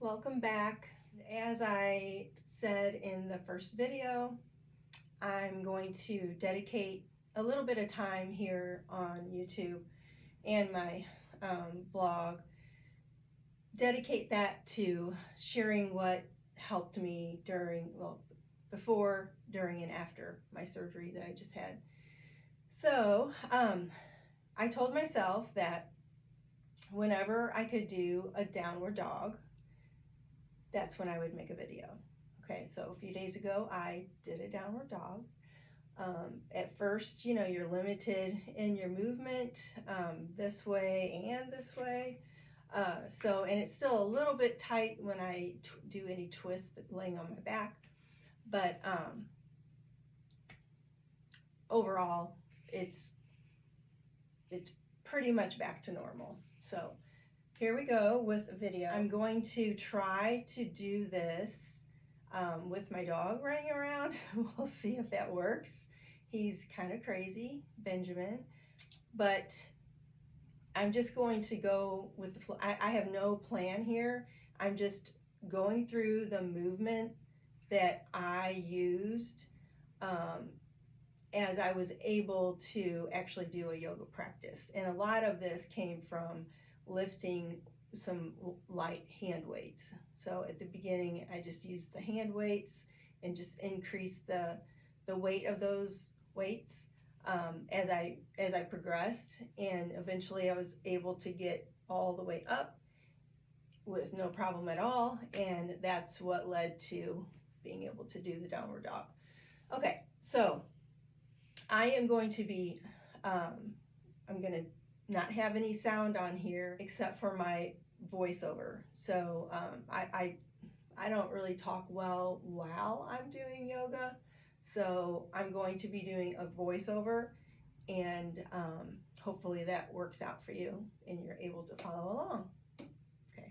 Welcome back. As I said in the first video, I'm going to dedicate a little bit of time here on YouTube and my blog, dedicate that to sharing what helped me before, during, and after my surgery that I just had. So I told myself that whenever I could do a downward dog, that's when I would make a video. Okay, so a few days ago, I did a downward dog. At first, you're limited in your movement this way and this way. And it's still a little bit tight when I do any twists laying on my back. But overall, it's pretty much back to normal. So here we go with a video. I'm going to try to do this with my dog running around. We'll see if that works. He's kind of crazy, Benjamin, but I'm just going to go with the flow. I have no plan here. I'm just going through the movement that I used as I was able to actually do a yoga practice. And a lot of this came from lifting some light hand weights. So at the beginning, I just used the hand weights and just increased the weight of those weights as I progressed, and eventually I was able to get all the way up with no problem at all, and that's what led to being able to do the downward dog. Okay, so I am going to be I'm going to not have any sound on here except for my voiceover. So I don't really talk well while I'm doing yoga. So I'm going to be doing a voiceover, and hopefully that works out for you and you're able to follow along. Okay.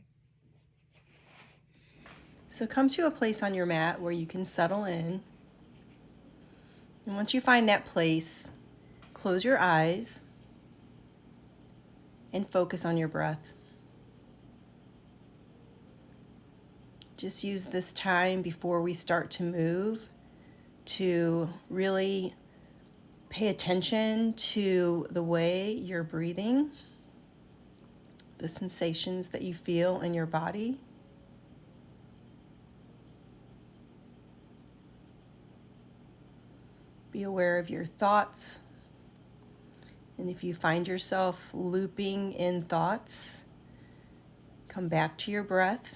So come to a place on your mat where you can settle in. And once you find that place, close your eyes and focus on your breath. Just use this time before we start to move to really pay attention to the way you're breathing, the sensations that you feel in your body. Be aware of your thoughts. And if you find yourself looping in thoughts, come back to your breath.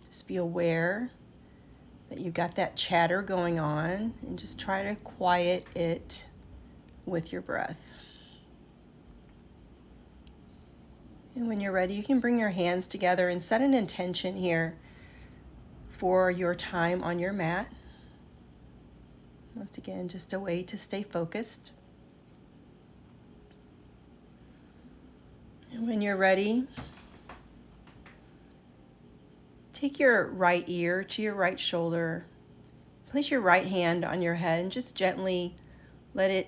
Just be aware that you've got that chatter going on, and just try to quiet it with your breath. And when you're ready, you can bring your hands together and set an intention here for your time on your mat. Once again, just a way to stay focused. And when you're ready, take your right ear to your right shoulder. Place your right hand on your head and just gently let it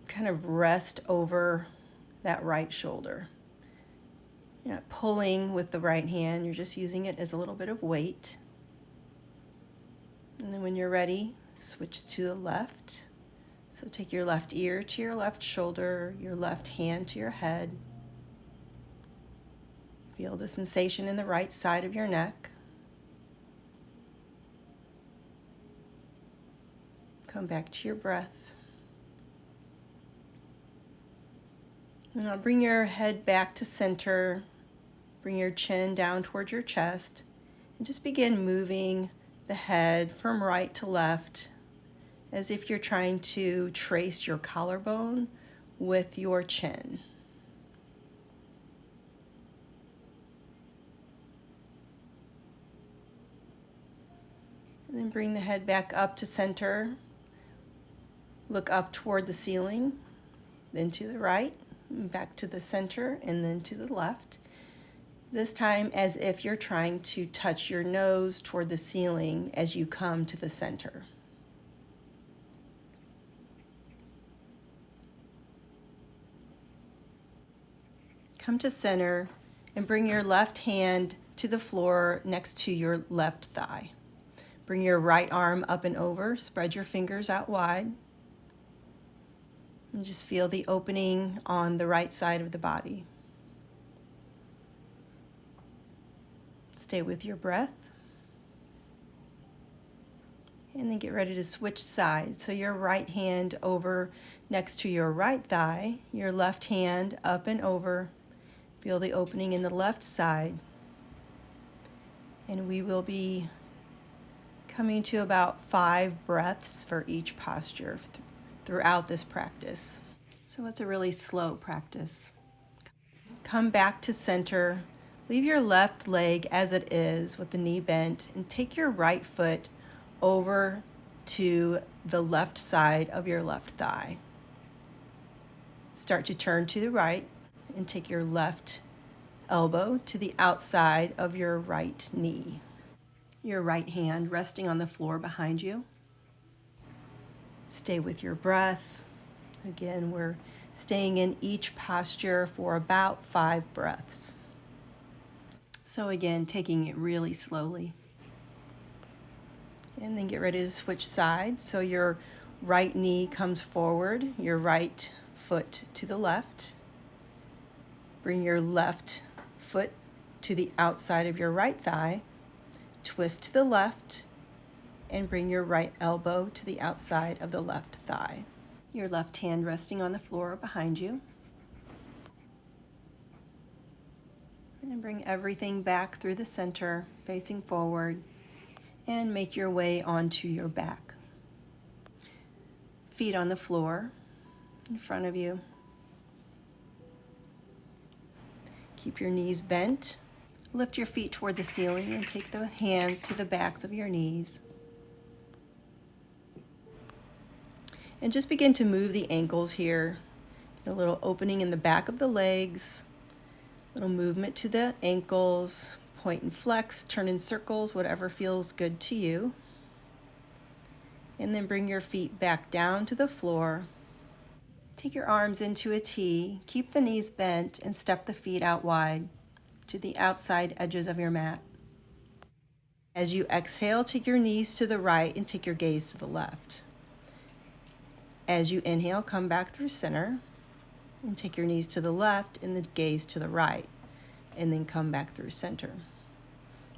kind of rest over that right shoulder. You're not pulling with the right hand, you're just using it as a little bit of weight. And then when you're ready, switch to the left. So take your left ear to your left shoulder, your left hand to your head. Feel the sensation in the right side of your neck. Come back to your breath. And now bring your head back to center. Bring your chin down towards your chest. And just begin moving the head from right to left, as if you're trying to trace your collarbone with your chin. And then bring the head back up to center. Look up toward the ceiling, then to the right, back to the center, and then to the left. This time as if you're trying to touch your nose toward the ceiling as you come to the center. Come to center and bring your left hand to the floor next to your left thigh. Bring your right arm up and over, spread your fingers out wide, and just feel the opening on the right side of the body. Stay with your breath. And then get ready to switch sides. So your right hand over next to your right thigh, your left hand up and over. Feel the opening in the left side. And we will be coming to about 5 breaths for each posture throughout this practice. So it's a really slow practice. Come back to center. Leave your left leg as it is with the knee bent and take your right foot over to the left side of your left thigh. Start to turn to the right and take your left elbow to the outside of your right knee. Your right hand resting on the floor behind you. Stay with your breath. Again, we're staying in each posture for about 5 breaths. So again, taking it really slowly. And then get ready to switch sides. So your right knee comes forward, your right foot to the left. Bring your left foot to the outside of your right thigh. Twist to the left and bring your right elbow to the outside of the left thigh. Your left hand resting on the floor behind you. And bring everything back through the center, facing forward. And make your way onto your back. Feet on the floor in front of you. Keep your knees bent. Lift your feet toward the ceiling and take the hands to the backs of your knees. And just begin to move the ankles here. Get a little opening in the back of the legs. Little movement to the ankles. Point and flex, turn in circles, whatever feels good to you. And then bring your feet back down to the floor. Take your arms into a T, keep the knees bent, and step the feet out wide to the outside edges of your mat. As you exhale, take your knees to the right and take your gaze to the left. As you inhale, come back through center and take your knees to the left and the gaze to the right, and then come back through center.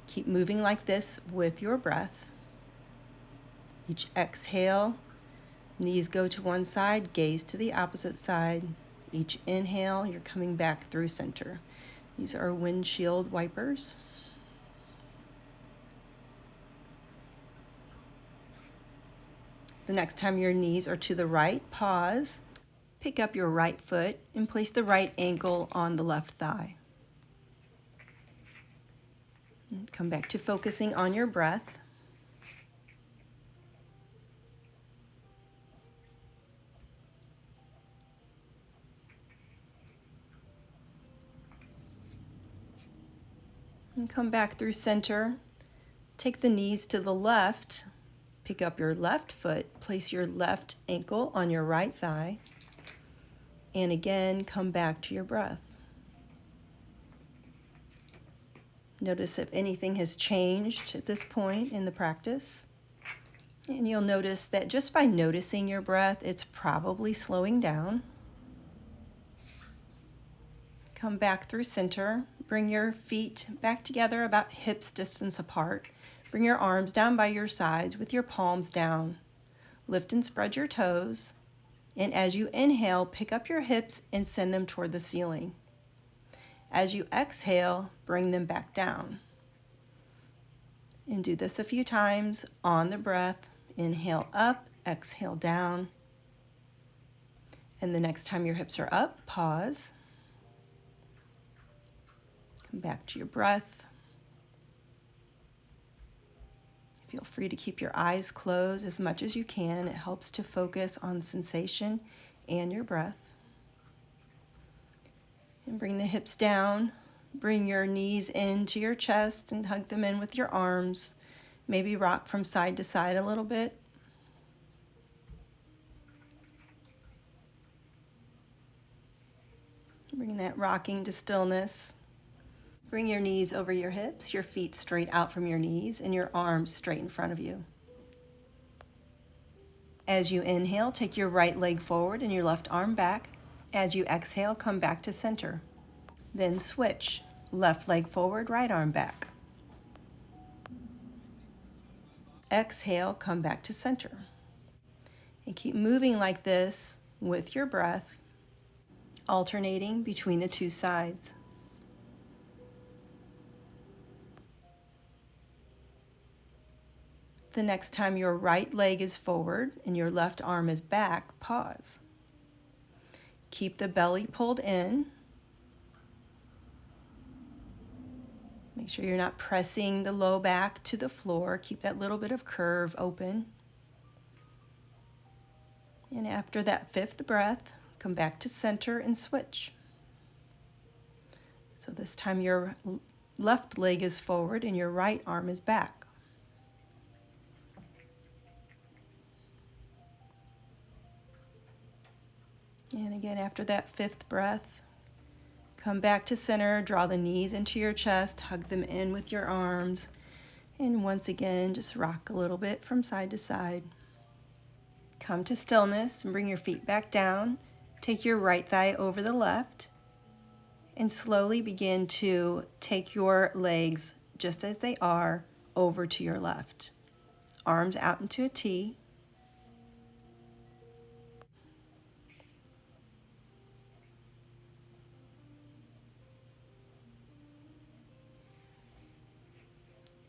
Keep moving like this with your breath. Each exhale, knees go to one side, gaze to the opposite side. Each inhale, you're coming back through center. These are windshield wipers. The next time your knees are to the right, pause. Pick up your right foot and place the right ankle on the left thigh. And come back to focusing on your breath. And come back through center. Take the knees to the left. Pick up your left foot. Place your left ankle on your right thigh. And again, come back to your breath. Notice if anything has changed at this point in the practice. And you'll notice that just by noticing your breath, it's probably slowing down. Come back through center. Bring your feet back together about hips distance apart. Bring your arms down by your sides with your palms down. Lift and spread your toes. And as you inhale, pick up your hips and send them toward the ceiling. As you exhale, bring them back down. And do this a few times on the breath. Inhale up, exhale down. And the next time your hips are up, pause. Come back to your breath. Feel free to keep your eyes closed as much as you can. It helps to focus on sensation and your breath. And bring the hips down. Bring your knees into your chest and hug them in with your arms. Maybe rock from side to side a little bit. Bring that rocking to stillness. Bring your knees over your hips, your feet straight out from your knees, and your arms straight in front of you. As you inhale, take your right leg forward and your left arm back. As you exhale, come back to center. Then switch. Left leg forward, right arm back. Exhale, come back to center. And keep moving like this with your breath, alternating between the two sides. The next time your right leg is forward and your left arm is back, pause. Keep the belly pulled in. Make sure you're not pressing the low back to the floor. Keep that little bit of curve open. And after that fifth breath, come back to center and switch. So this time your left leg is forward and your right arm is back. And again, after that fifth breath, come back to center, draw the knees into your chest, hug them in with your arms, and once again, just rock a little bit from side to side. Come to stillness and bring your feet back down. Take your right thigh over the left and slowly begin to take your legs just as they are over to your left. Arms out into a T.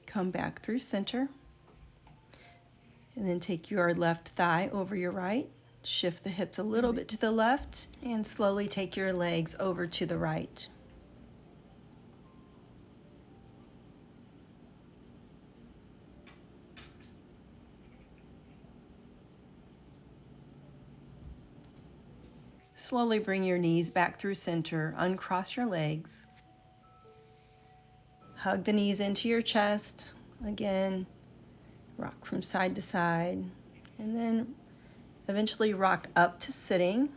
Come back through center. And then take your left thigh over your right. Shift the hips a little bit to the left and slowly take your legs over to the right. Slowly bring your knees back through center. Uncross your legs. Hug the knees into your chest. Again, rock from side to side. And then eventually rock up to sitting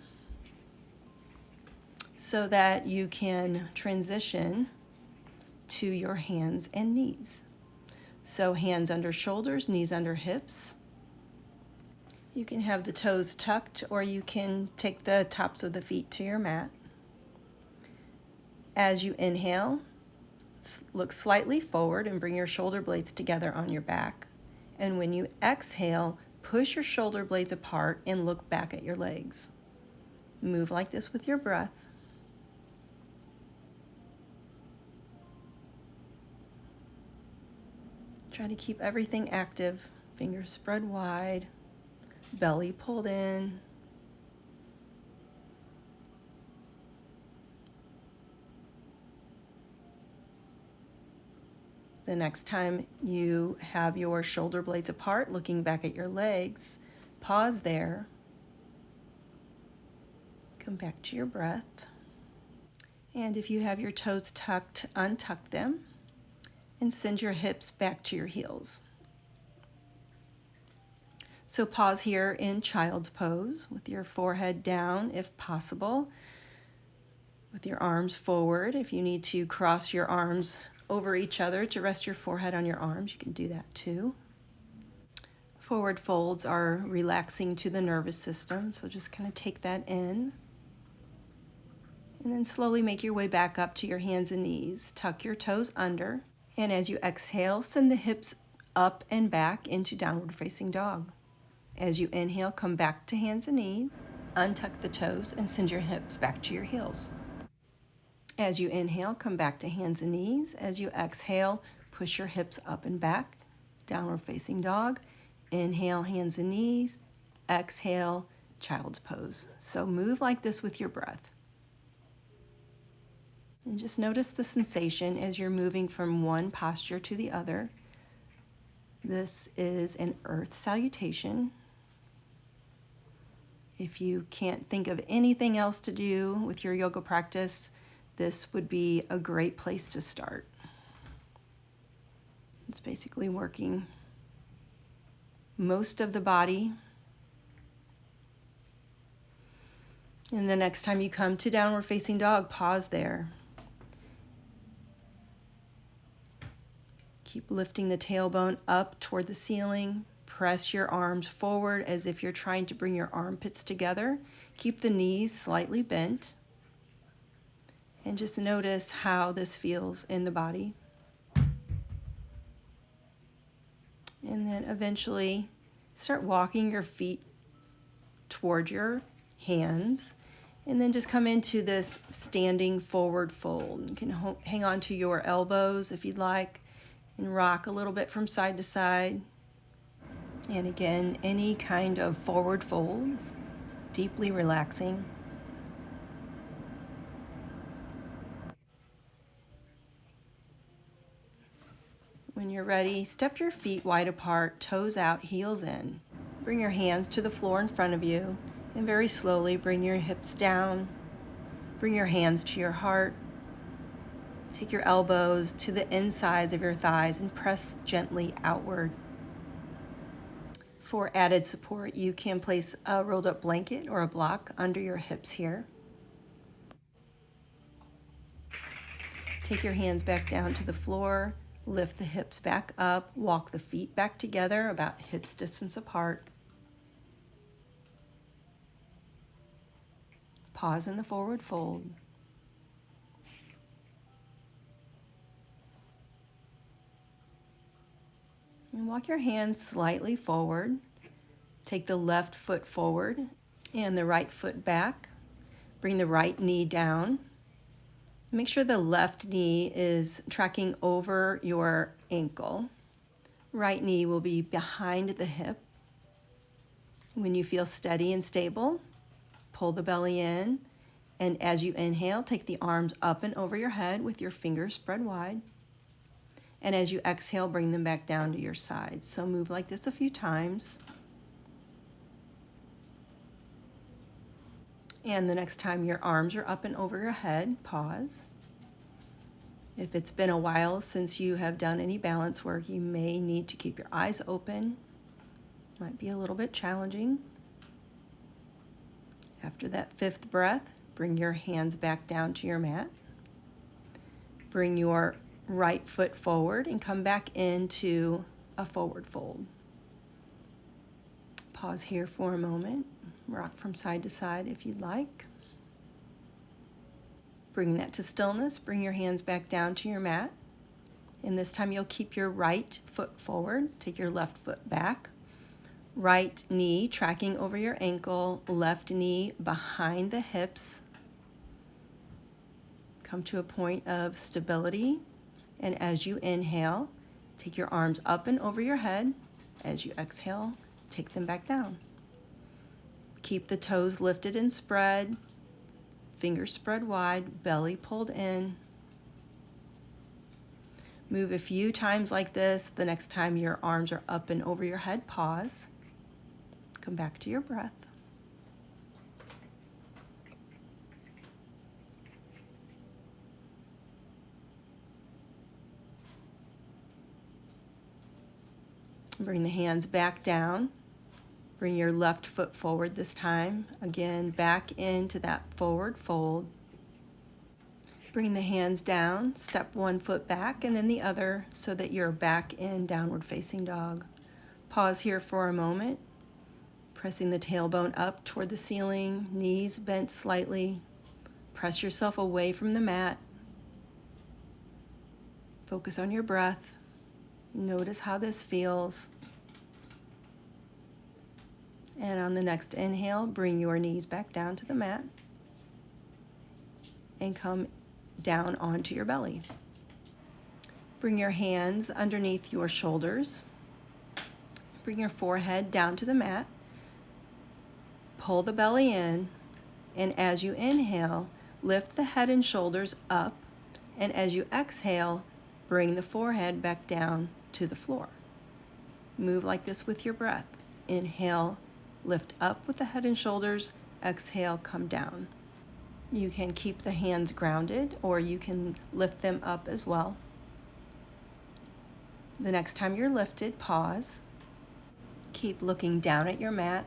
so that you can transition to your hands and knees. So hands under shoulders, knees under hips. You can have the toes tucked or you can take the tops of the feet to your mat. As you inhale, look slightly forward and bring your shoulder blades together on your back. And when you exhale, push your shoulder blades apart and look back at your legs. Move like this with your breath. Try to keep everything active. Fingers spread wide, belly pulled in. The next time you have your shoulder blades apart, looking back at your legs, pause there. Come back to your breath. And if you have your toes tucked, untuck them and send your hips back to your heels. So pause here in child's pose with your forehead down if possible, with your arms forward. If you need to cross your arms over each other to rest your forehead on your arms, you can do that too. Forward folds are relaxing to the nervous system, so just kind of take that in. And then slowly make your way back up to your hands and knees. Tuck your toes under, and as you exhale, send the hips up and back into downward facing dog. As you inhale, come back to hands and knees, untuck the toes, and send your hips back to your heels. As you inhale, come back to hands and knees. As you exhale, push your hips up and back, downward facing dog. Inhale, hands and knees. Exhale, child's pose. So move like this with your breath. And just notice the sensation as you're moving from one posture to the other. This is an earth salutation. If you can't think of anything else to do with your yoga practice, this would be a great place to start. It's basically working most of the body. And the next time you come to downward facing dog, pause there. Keep lifting the tailbone up toward the ceiling. Press your arms forward as if you're trying to bring your armpits together. Keep the knees slightly bent. And just notice how this feels in the body. And then eventually start walking your feet toward your hands. And then just come into this standing forward fold. You can hang on to your elbows if you'd like and rock a little bit from side to side. And again, any kind of forward folds, deeply relaxing. When you're ready, step your feet wide apart, toes out, heels in. Bring your hands to the floor in front of you and very slowly bring your hips down. Bring your hands to your heart. Take your elbows to the insides of your thighs and press gently outward. For added support, you can place a rolled up blanket or a block under your hips here. Take your hands back down to the floor. Lift the hips back up, walk the feet back together about hips distance apart. Pause in the forward fold. And walk your hands slightly forward. Take the left foot forward and the right foot back. Bring the right knee down. Make sure the left knee is tracking over your ankle. Right knee will be behind the hip. When you feel steady and stable, pull the belly in. And as you inhale, take the arms up and over your head with your fingers spread wide. And as you exhale, bring them back down to your sides. So move like this a few times. And the next time your arms are up and over your head, pause. If it's been a while since you have done any balance work, you may need to keep your eyes open. Might be a little bit challenging. After that fifth breath, bring your hands back down to your mat. Bring your right foot forward and come back into a forward fold. Pause here for a moment. Rock from side to side if you'd like. Bring that to stillness. Bring your hands back down to your mat. And this time you'll keep your right foot forward. Take your left foot back. Right knee tracking over your ankle. Left knee behind the hips. Come to a point of stability. And as you inhale, take your arms up and over your head. As you exhale, take them back down. Keep the toes lifted and spread. Fingers spread wide, belly pulled in. Move a few times like this. The next time your arms are up and over your head, pause. Come back to your breath. Bring the hands back down. Bring your left foot forward this time. Again, back into that forward fold. Bring the hands down, step one foot back and then the other so that you're back in downward facing dog. Pause here for a moment, pressing the tailbone up toward the ceiling, knees bent slightly. Press yourself away from the mat. Focus on your breath. Notice how this feels. And on the next inhale, bring your knees back down to the mat and come down onto your belly. Bring your hands underneath your shoulders. Bring your forehead down to the mat. Pull the belly in, and as you inhale, lift the head and shoulders up, and as you exhale, bring the forehead back down to the floor. Move like this with your breath. Inhale, lift up with the head and shoulders. Exhale, come down. You can keep the hands grounded or you can lift them up as well. The next time you're lifted, pause. Keep looking down at your mat.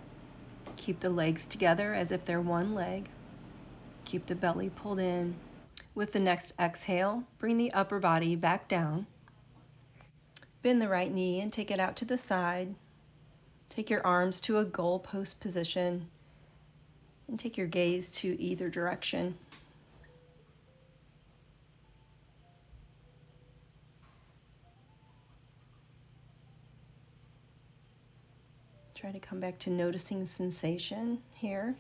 Keep the legs together as if they're one leg. Keep the belly pulled in. With the next exhale, bring the upper body back down. Bend the right knee and take it out to the side. Take your arms to a goalpost position and take your gaze to either direction. Try to come back to noticing sensation here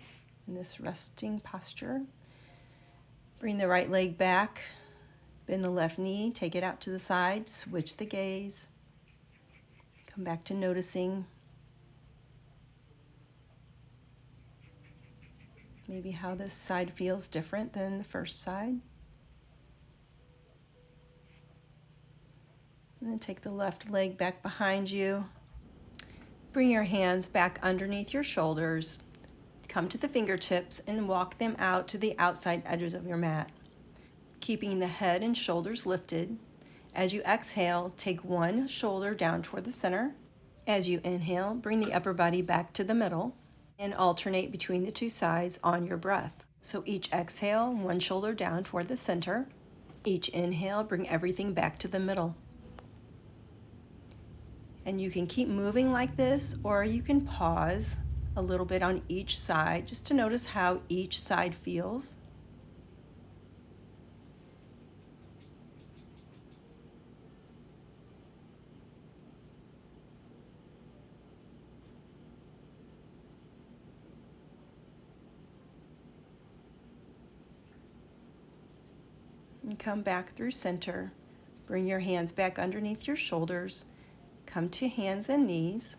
in this resting posture. Bring the right leg back, bend the left knee, take it out to the side, switch the gaze. Come back to noticing maybe how this side feels different than the first side. And then take the left leg back behind you. Bring your hands back underneath your shoulders. Come to the fingertips and walk them out to the outside edges of your mat, keeping the head and shoulders lifted. As you exhale, take one shoulder down toward the center. As you inhale, bring the upper body back to the middle and alternate between the two sides on your breath. So each exhale, one shoulder down toward the center. Each inhale, bring everything back to the middle. And you can keep moving like this, or you can pause a little bit on each side just to notice how each side feels. And come back through center. Bring your hands back underneath your shoulders. Come to hands and knees.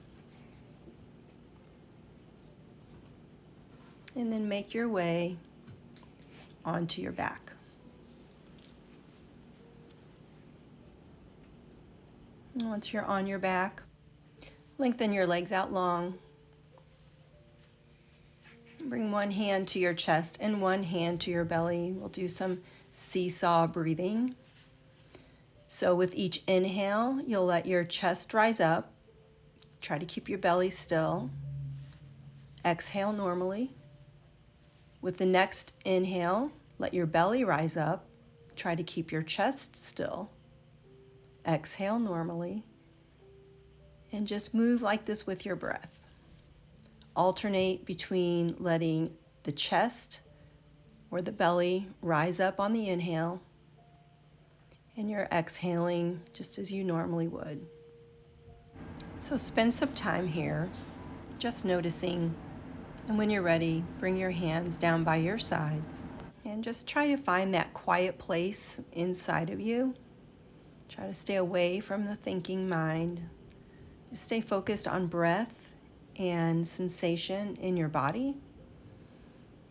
And then make your way onto your back. And once you're on your back, lengthen your legs out long. Bring one hand to your chest and one hand to your belly. We'll do some seesaw breathing. So with each inhale, you'll let your chest rise up. Try to keep your belly still. Exhale normally. With the next inhale, let your belly rise up. Try to keep your chest still. Exhale normally. And just move like this with your breath. Alternate between letting the chest or the belly rise up on the inhale, and you're exhaling just as you normally would. So spend some time here just noticing, and when you're ready, bring your hands down by your sides and just try to find that quiet place inside of you. Try to stay away from the thinking mind. Just stay focused on breath and sensation in your body.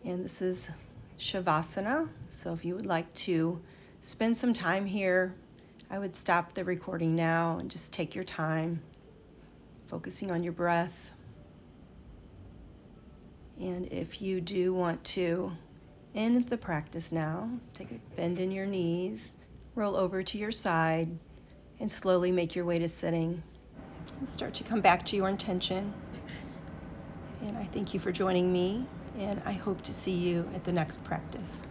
And this is Shavasana, so if you would like to spend some time here, I would stop the recording now and just take your time, focusing on your breath. And if you do want to end the practice now, take a bend in your knees, roll over to your side, and slowly make your way to sitting. And start to come back to your intention. And I thank you for joining me, and I hope to see you at the next practice.